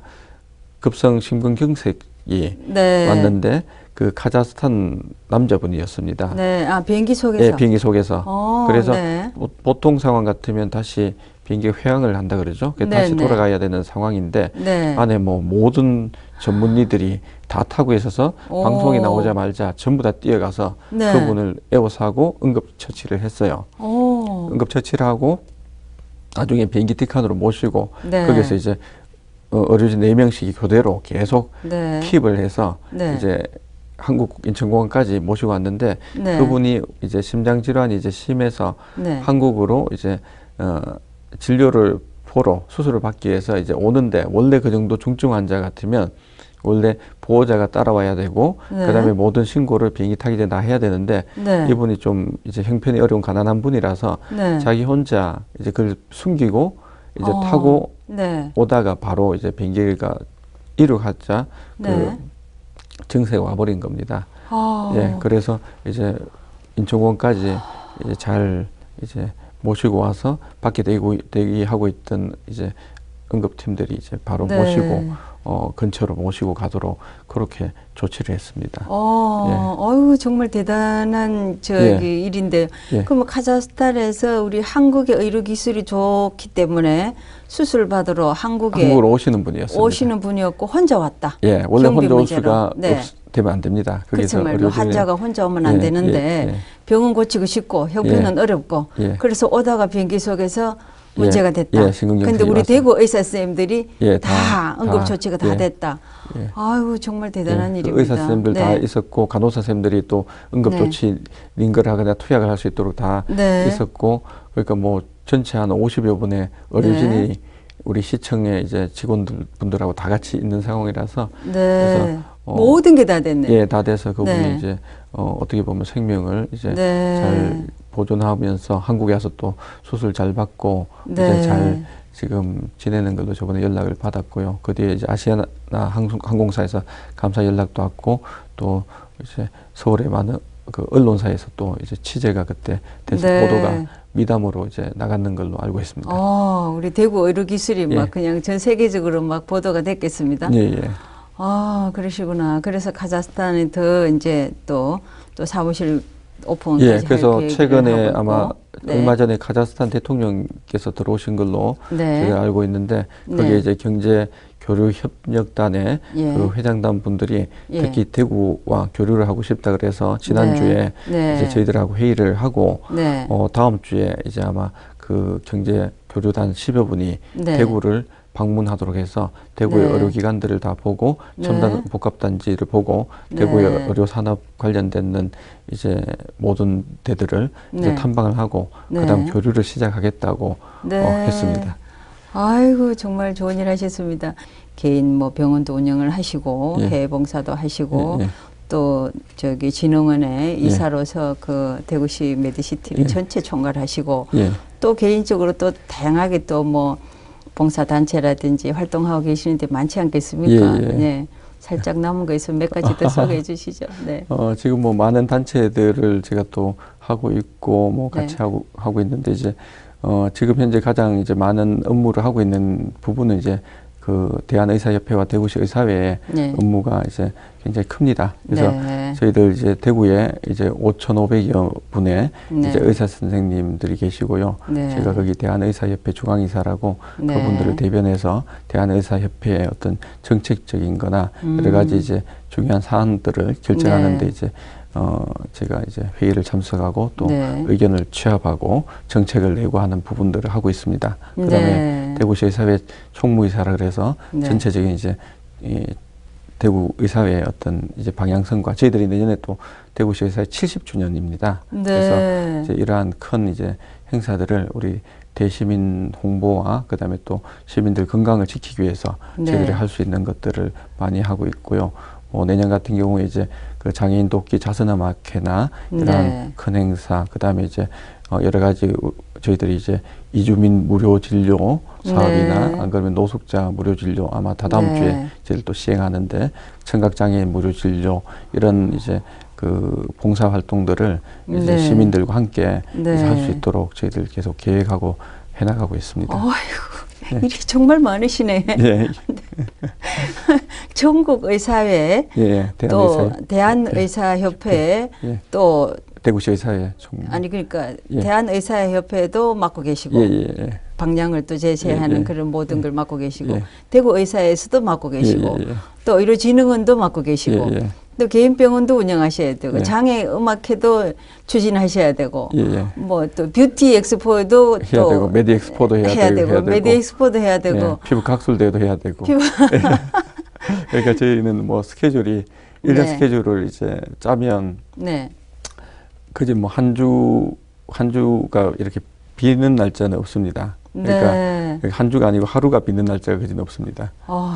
급성 심근경색이 네. 왔는데 그 카자흐스탄 남자분이었습니다. 네. 아, 비행기 속에서. 예, 비행기 속에서. 그래서 네. 보통 상황 같으면 다시 비행기가 회항을 한다 그러죠. 네, 다시 네. 돌아가야 되는 상황인데 네. 안에 뭐 모든 전문의들이 다 타고 있어서 방송이 나오자마자 전부 다 뛰어가서 네. 그분을 에워싸고 응급처치를 했어요. 응급처치를 하고 나중에 비행기 뒷칸으로 모시고 네. 거기서 이제 의료진 4명씩이 교대로 계속 네. 킵을 해서 네. 이제 한국 인천공항까지 모시고 왔는데 네. 그분이 이제 심장 질환이 이제 심해서 네. 한국으로 이제 진료를 보러 수술을 받기 위해서 이제 오는데 원래 그 정도 중증 환자 같으면 원래 보호자가 따라와야 되고 네. 그다음에 모든 신고를 비행기 타기 전에 다 해야 되는데 네. 이분이 좀 이제 형편이 어려운 가난한 분이라서 네. 자기 혼자 이제 그걸 숨기고 이제 타고 네. 오다가 바로 이제 비행기가 이륙하자 네. 그 증세가 와버린 겁니다. 아. 예, 그래서 이제 인천공항까지 이제 잘 이제 모시고 와서 밖에 대기하고 있던 이제 응급팀들이 이제 바로 네. 모시고 근처로 모시고 가도록 그렇게 조치를 했습니다. 어유 정말 대단한 예. 일인데. 예. 그럼 카자흐스탄에서 우리 한국의 의료 기술이 좋기 때문에 수술 받으러 한국으로 오시는 분이었습니다. 오시는 분이었고 혼자 왔다. 예, 원래 경비 혼자 올 문제로. 수가 네. 되면 안 됩니다. 그렇죠 말로 환자가 혼자 오면 안 예, 되는데 예, 예. 병원 고치고 싶고 형편은 어렵고 예. 그래서 오다가 비행기 속에서 문제가 됐다. 예, 심근경색이 근데 우리 와서. 대구 의사 선생님들이 예, 다 응급 조치가 다 예. 됐다. 예. 아유 정말 대단한 예, 일입니다. 의사 선생님들 다 있었고 간호사 선생님들이 또 응급 네. 조치 링거를 하거나 투약을 할 수 있도록 다 네. 있었고 그러니까 뭐 전체 한 50여 분의 의료진이 우리 시청에 이제 직원분들하고 다 같이 있는 상황이라서 네. 그래서 모든 게 다 됐네. 예, 다 돼서 그분이 네. 이제 어떻게 보면 생명을 이제 네. 잘 보존하면서 한국에 와서 또 수술 잘 받고 네. 이제 잘 지금 지내는 걸로 저번에 연락을 받았고요. 그 뒤에 이제 아시아나 항공사에서 감사 연락도 왔고 또 이제 서울의 많은 그 언론사에서 또 이제 취재가 그때 돼서 네. 보도가 미담으로 이제 나가는 걸로 알고 있습니다. 우리 대구 의료 기술이 막 예. 그냥 전 세계적으로 막 보도가 됐겠습니다. 예, 예. 그러시구나. 그래서 카자흐스탄에 더 이제 또 사무실 오픈까지 예, 할 그래서 계획을 최근에 하고 있고. 아마 네. 얼마 전에 카자흐스탄 대통령께서 들어오신 걸로 네. 제가 알고 있는데 거기에 네. 이제 경제 교류 협력단의 예. 그 회장단 분들이 예. 특히 대구와 교류를 하고 싶다 그래서 지난주에 네. 이제 저희들하고 회의를 하고 네. 다음 주에 이제 아마 그 경제 교류단 10여 분이 네. 대구를 방문하도록 해서 대구의 네. 의료기관들을 다 보고 네. 첨단 복합단지를 보고 네. 대구의 의료산업 관련되는 이제 모든 데들을 이제 네. 탐방을 하고 네. 그다음 교류를 시작하겠다고 네. 했습니다. 아이고 정말 좋은 일 하셨습니다. 개인 뭐 병원도 운영을 하시고 예. 해외 봉사도 하시고 예, 예. 또 저기 진흥원의 이사로서 그 대구시 메디시티를 예. 전체 총괄하시고 예. 또 개인적으로 또 다양하게 또 뭐 봉사 단체라든지 활동하고 계시는데 많지 않겠습니까? 예, 예. 네. 살짝 남은 거 있으면 몇 가지 더 소개해 주시죠. 네. 지금 뭐 많은 단체들을 제가 또 하고 있고 뭐 같이 네. 하고 있는데 이제 지금 현재 가장 이제 많은 업무를 하고 있는 부분은 이제 그 대한의사협회와 대구시 의사회의 네. 업무가 이제 굉장히 큽니다. 그래서 네. 저희들 이제 대구에 이제 5,500여 분의 네. 이제 의사 선생님들이 계시고요. 네. 제가 거기 대한의사협회 중앙이사라고 네. 그분들을 대변해서 대한의사협회의 어떤 정책적인거나 여러 가지 이제 중요한 사안들을 결정하는데 네. 이제 제가 이제 회의를 참석하고 또 네. 의견을 취합하고 정책을 내고 하는 부분들을 하고 있습니다. 그다음에 네. 대구시 의사회 총무이사라 그래서 네. 전체적인 이제 이 대구 의사회의 어떤 이제 방향성과 저희들이 내년에 또 대구시 의사회 70주년입니다. 네. 그래서 이제 이러한 큰 이제 행사들을 우리 대시민 홍보와 그다음에 또 시민들 건강을 지키기 위해서 네. 저희들이 할 수 있는 것들을 많이 하고 있고요. 내년 같은 경우에 이제 그 장애인 돕기 자선음악회나 이러한 네. 큰 행사, 그다음에 이제 여러 가지 저희들이 이제 이주민 무료 진료 사업이나 네. 안 그러면 노숙자 무료 진료 아마 다다음 네. 주에 저희들 또 시행하는데 청각장애인 무료 진료 이런 이제 그 봉사 활동들을 이제 네. 시민들과 함께 네. 할 수 있도록 저희들 계속 계획하고 해나가고 있습니다. 어이구, 네. 일이 정말 많으시네. 예, 전국 의사회, 예, 또 대한의사협회, 예. 또 대구시 의사회 총. 아니 그러니까 예. 대한의사협회도 맡고 계시고 예, 예, 예. 방향을 또 제시하는 예, 예. 그런 모든 걸 맡고 계시고 예. 대구의사에서도 맡고 계시고 예, 예, 예. 또 의료진흥원도 맡고 계시고 예, 예. 또 개인병원도 운영하셔야 되고 예. 장애음악회도 추진하셔야 되고 예, 예. 뭐 또 뷰티 엑스포도 해야 또 되고 메디 엑스포도 해야 되고 메디 엑스포도 해야 되고 예, 피부 각술대회도 해야 되고 피부 그러니까 저희는 뭐 스케줄이 일년 네. 스케줄을 이제 짜면 네. 그지 뭐 한 주가 이렇게 비는 날짜는 없습니다. 그러니까 네. 한 주가 아니고 하루가 비는 날짜가 그지는 없습니다.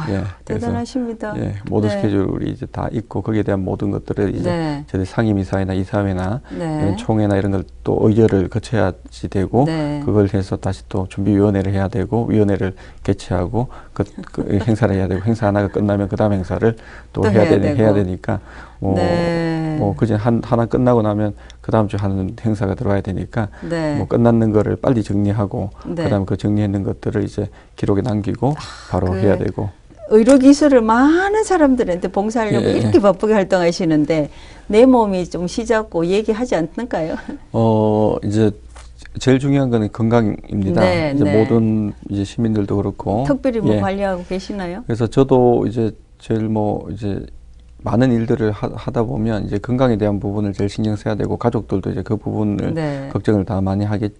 예, 그래서 대단하십니다. 예, 모든 네. 스케줄이 이제 다 있고 거기에 대한 모든 것들을 이제 네. 저희 상임이사회나 이사회나 네. 이런 총회나 이런 걸 또 의결을 거쳐야지 되고 네. 그걸 해서 다시 또 준비위원회를 해야 되고 위원회를 개최하고 그 행사를 해야 되고 행사 하나가 끝나면 그 다음 행사를 또 해야 되고. 되니까 뭐, 네. 뭐 그제 하나 끝나고 나면 그 다음 주 하는 행사가 들어와야 되니까 네. 뭐 끝났는 거를 빨리 정리하고 네. 그다음에 그 정리했는 것들을 이제 기록에 남기고 바로 그 해야 되고 의료 기술을 많은 사람들한테 봉사하려고 예. 이렇게 바쁘게 활동하시는데 내 몸이 좀 시잡고 얘기하지 않던가요? 이제 제일 중요한 거는 건강입니다. 네, 이제 네. 모든 이제 시민들도 그렇고 특별히 뭐 예. 관리하고 계시나요? 그래서 저도 이제 제일 뭐 이제 많은 일들을 하다 보면 이제 건강에 대한 부분을 제일 신경 써야 되고 가족들도 이제 그 부분을 네. 걱정을 다 많이 하기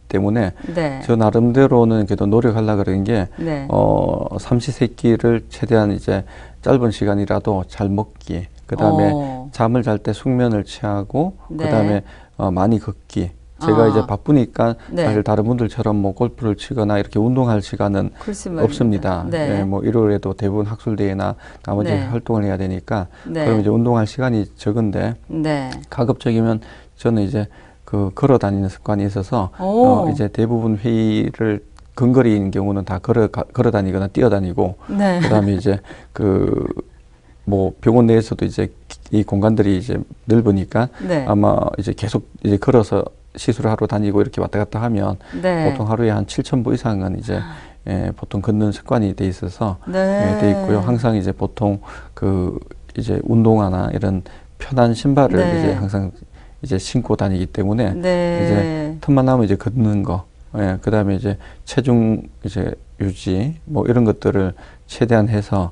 때문에 네. 저 나름대로는 그래도 노력하려고 그러는 게 네. 삼시세끼를 최대한 이제 짧은 시간이라도 잘 먹기, 그다음에 잠을 잘 때 숙면을 취하고 네. 그다음에 많이 걷기. 제가 이제 바쁘니까 네. 사실 다른 분들처럼 뭐 골프를 치거나 이렇게 운동할 시간은 글쎄 말입니다. 없습니다. 네. 예, 뭐 일요일에도 대부분 학술대회나 나머지 네. 활동을 해야 되니까 네. 그럼 이제 운동할 시간이 적은데 네. 가급적이면 저는 이제 그 걸어 다니는 습관이 있어서 오. 이제 대부분 회의를 근거리인 경우는 다 걸어 다니거나 뛰어 다니고 네. 그다음에 이제 그 뭐 병원 내에서도 이제 이 공간들이 이제 넓으니까 네. 아마 이제 계속 이제 걸어서 시술을 하러 다니고 이렇게 왔다 갔다 하면 네. 보통 하루에 한 7,000보 이상은 이제 보통 걷는 습관이 돼 있어서 네. 돼 있고요. 항상 이제 보통 그 이제 운동화나 이런 편한 신발을 네. 이제 항상 이제 신고 다니기 때문에 네. 이제 틈만 나면 이제 걷는 거, 그다음에 이제 체중 이제 유지 뭐 이런 것들을 최대한 해서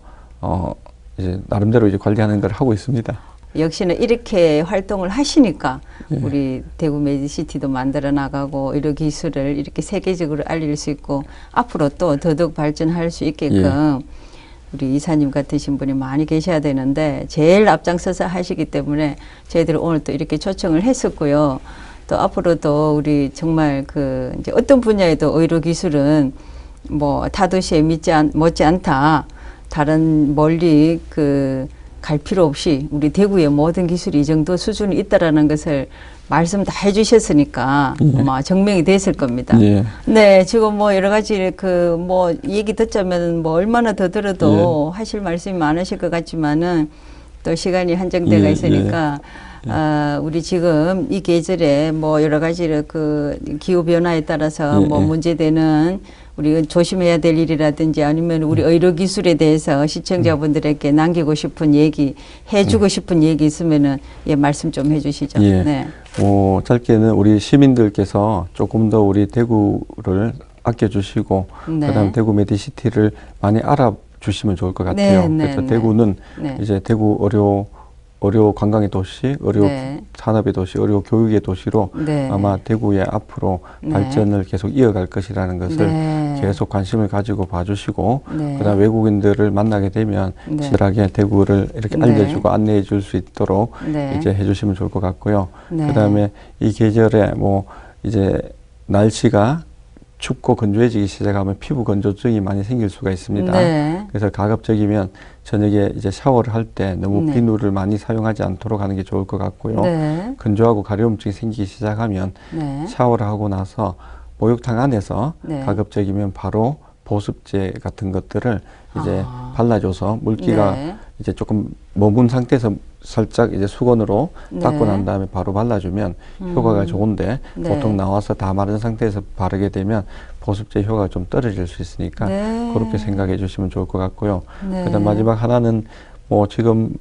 이제 나름대로 이제 관리하는 걸 하고 있습니다. 역시나 이렇게 활동을 하시니까 예. 우리 대구 메디시티도 만들어 나가고 의료 기술을 이렇게 세계적으로 알릴 수 있고 앞으로 또 더더욱 발전할 수 있게끔 우리 이사님 같으신 분이 많이 계셔야 되는데 제일 앞장서서 하시기 때문에 저희들이 오늘 또 이렇게 초청을 했었고요. 또 앞으로도 우리 정말 그 이제 어떤 분야에도 의료 기술은 뭐 타도시에 못지 않다. 다른 멀리 갈 필요 없이 우리 대구의 모든 기술이 이 정도 수준이 있다라는 것을 말씀 다 해주셨으니까 아마 증명이 됐을 겁니다. 예. 네, 지금 뭐 여러 가지 뭐 얘기 듣자면 뭐 얼마나 더 들어도 하실 말씀이 많으실 것 같지만은 또 시간이 한정되어 있으니까 우리 지금 이 계절에 뭐 여러 가지 그 기후 변화에 따라서 뭐 문제되는 우리 조심해야 될 일이라든지 아니면 우리 의료 기술에 대해서 시청자분들에게 남기고 싶은 얘기, 해주고 싶은 얘기 있으면은 말씀 좀 해주시죠. 네. 짧게는 우리 시민들께서 조금 더 우리 대구를 아껴주시고 그다음 대구 메디시티를 많이 알아주시면 좋을 것 같아요. 그래서 대구는 이제 대구 의료 관광의 도시, 의료 산업의 도시, 의료 교육의 도시로 아마 대구의 앞으로 발전을 계속 이어갈 것이라는 것을 계속 관심을 가지고 봐주시고 그다음 외국인들을 만나게 되면 친절하게 대구를 이렇게 알려주고 안내해 줄 수 있도록 이제 해주시면 좋을 것 같고요. 그다음에 이 계절에 뭐 이제 날씨가 춥고 건조해지기 시작하면 피부 건조증이 많이 생길 수가 있습니다. 그래서 가급적이면 저녁에 이제 샤워를 할 때 너무 비누를 많이 사용하지 않도록 하는 게 좋을 것 같고요. 건조하고 가려움증이 생기기 시작하면 샤워를 하고 나서 목욕탕 안에서 가급적이면 바로 보습제 같은 것들을 이제 발라줘서 물기가 이제 조금 머문 상태에서 살짝 이제 수건으로 닦고 난 다음에 바로 발라주면 효과가 좋은데 보통 나와서 다 마른 상태에서 바르게 되면 보습제 효과가 좀 떨어질 수 있으니까 그렇게 생각해 주시면 좋을 것 같고요. 그다음 마지막 하나는 뭐 지금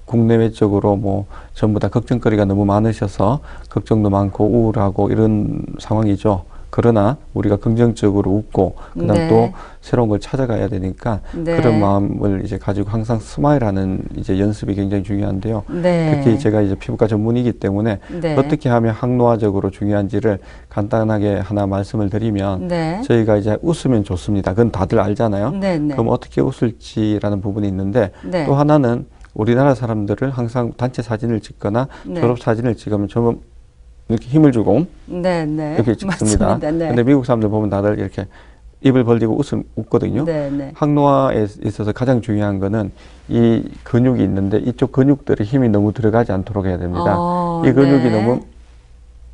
국내외적으로 뭐 전부 다 걱정거리가 너무 많으셔서 걱정도 많고 우울하고 이런 상황이죠. 그러나 우리가 긍정적으로 웃고 그다음 또 새로운 걸 찾아가야 되니까 그런 마음을 이제 가지고 항상 스마일하는 이제 연습이 굉장히 중요한데요. 특히 제가 이제 피부과 전문이기 때문에 어떻게 하면 항노화적으로 중요한지를 간단하게 하나 말씀을 드리면 저희가 이제 웃으면 좋습니다. 그건 다들 알잖아요. 그럼 어떻게 웃을지라는 부분이 있는데 또 하나는 우리나라 사람들을 항상 단체 사진을 찍거나 졸업 사진을 찍으면 좀 이렇게 힘을 주고 이렇게 찍습니다. 근데 미국 사람들 보면 다들 이렇게 입을 벌리고 웃거든요. 항노화에 있어서 가장 중요한 거는 이 근육이 있는데 이쪽 근육들의 힘이 너무 들어가지 않도록 해야 됩니다. 이 근육이 너무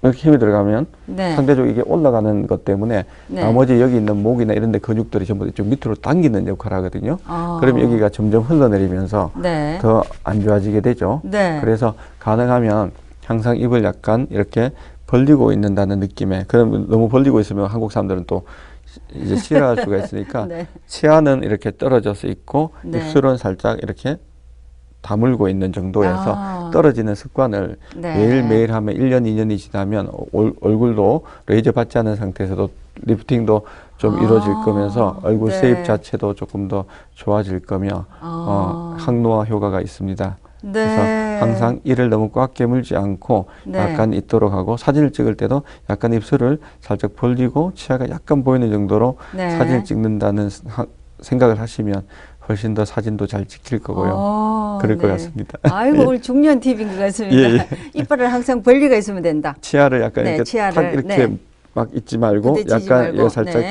이렇게 힘이 들어가면 상대적으로 이게 올라가는 것 때문에 나머지 여기 있는 목이나 이런 데 근육들이 전부 좀 밑으로 당기는 역할을 하거든요. 그러면 여기가 점점 흘러내리면서 더 안 좋아지게 되죠. 그래서 가능하면 항상 입을 약간 이렇게 벌리고 있는다는 느낌에, 그러면 너무 벌리고 있으면 한국 사람들은 또 이제 싫어할 수가 있으니까 치아는 이렇게 떨어져서 있고 입술은 살짝 이렇게 다물고 있는 정도에서 떨어지는 습관을 매일매일 하면 1년, 2년이 지나면 얼굴도 레이저 받지 않은 상태에서도 리프팅도 좀 이루어질 거면서 얼굴 쉐입 자체도 조금 더 좋아질 거며 항노화 효과가 있습니다. 그래서 항상 이를 너무 꽉 깨물지 않고 약간 있도록 하고 사진을 찍을 때도 약간 입술을 살짝 벌리고 치아가 약간 보이는 정도로 사진을 찍는다는 생각을 하시면 훨씬 더 사진도 잘 찍힐 거고요. 그럴 것 같습니다. 아이고, 오늘 중요한 팁인 것 같습니다. 이빨을 항상 벌리가 있으면 된다. 치아를 약간 이렇게 탁 이렇게 막 있지 말고 약간 말고. 살짝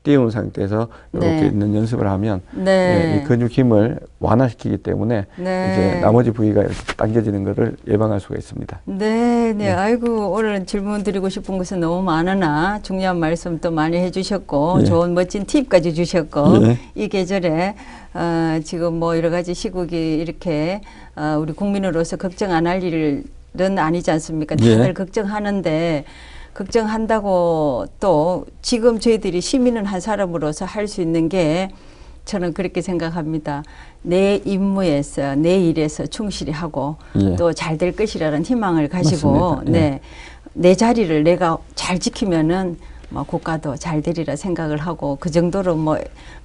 띄운 상태에서 이렇게 있는 연습을 하면 이 근육 힘을 완화시키기 때문에 이제 나머지 부위가 이렇게 당겨지는 것을 예방할 수가 있습니다. 아이고, 오늘 질문 드리고 싶은 것은 너무 많으나 중요한 말씀 또 많이 해주셨고 좋은 멋진 팁까지 주셨고 이 계절에 지금 뭐 여러 가지 시국이 이렇게 우리 국민으로서 걱정 안 할 일은 아니지 않습니까? 다들 걱정하는데 걱정한다고 또 지금 저희들이 시민은 한 사람으로서 할 수 있는 게 저는 그렇게 생각합니다. 내 임무에서 내 일에서 충실히 하고 또 잘 될 것이라는 희망을 가지고 내 자리를 내가 잘 지키면은 뭐 국가도 잘 되리라 생각을 하고 그 정도로 뭐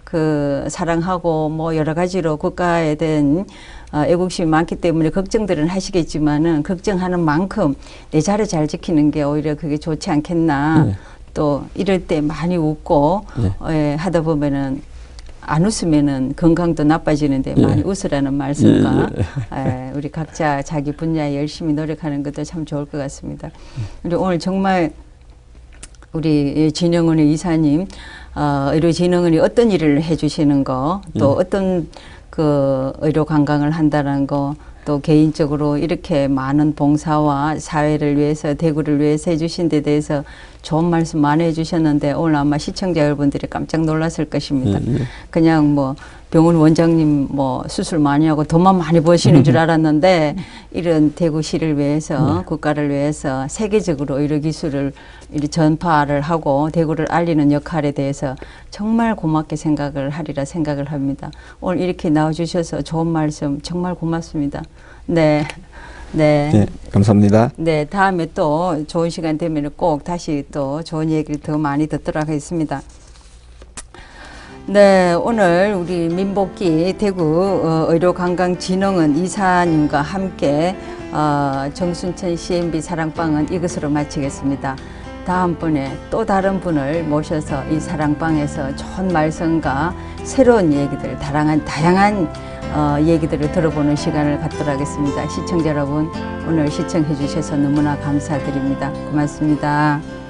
그 사랑하고 뭐 여러 가지로 국가에 대한 애국심이 많기 때문에 걱정들은 하시겠지만은 걱정하는 만큼 내 자리 잘 지키는 게 오히려 그게 좋지 않겠나. 또 이럴 때 많이 웃고 하다 보면은 안 웃으면은 건강도 나빠지는데 많이 웃으라는 말씀과 우리 각자 자기 분야에 열심히 노력하는 것도 참 좋을 것 같습니다. 우리 오늘 정말 우리 진영은의 이사님 의료진흥원이 어떤 일을 해주시는 거 또 어떤 그 의료 관광을 한다는 거 또 개인적으로 이렇게 많은 봉사와 사회를 위해서 대구를 위해서 해주신 데 대해서 좋은 말씀 많이 해주셨는데 오늘 아마 시청자 여러분들이 깜짝 놀랐을 것입니다. 그냥 뭐 병원 원장님 뭐 수술 많이 하고 돈만 많이 버시는 줄 알았는데 이런 대구시를 위해서 국가를 위해서 세계적으로 의료기술을 이렇게 전파를 하고 대구를 알리는 역할에 대해서 정말 고맙게 생각을 하리라 생각을 합니다. 오늘 이렇게 나와주셔서 좋은 말씀 정말 고맙습니다. 네. 네. 네, 감사합니다. 네, 다음에 또 좋은 시간 되면 꼭 다시 또 좋은 얘기를 더 많이 듣도록 하겠습니다. 네, 오늘 우리 민복기 대구 의료관광진흥원 이사님과 함께 정순천 CMB 사랑방은 이것으로 마치겠습니다. 다음번에 또 다른 분을 모셔서 이 사랑방에서 좋은 말씀과 새로운 얘기들, 다양한 얘기들을 들어보는 시간을 갖도록 하겠습니다. 시청자 여러분, 오늘 시청해 주셔서 너무나 감사드립니다. 고맙습니다.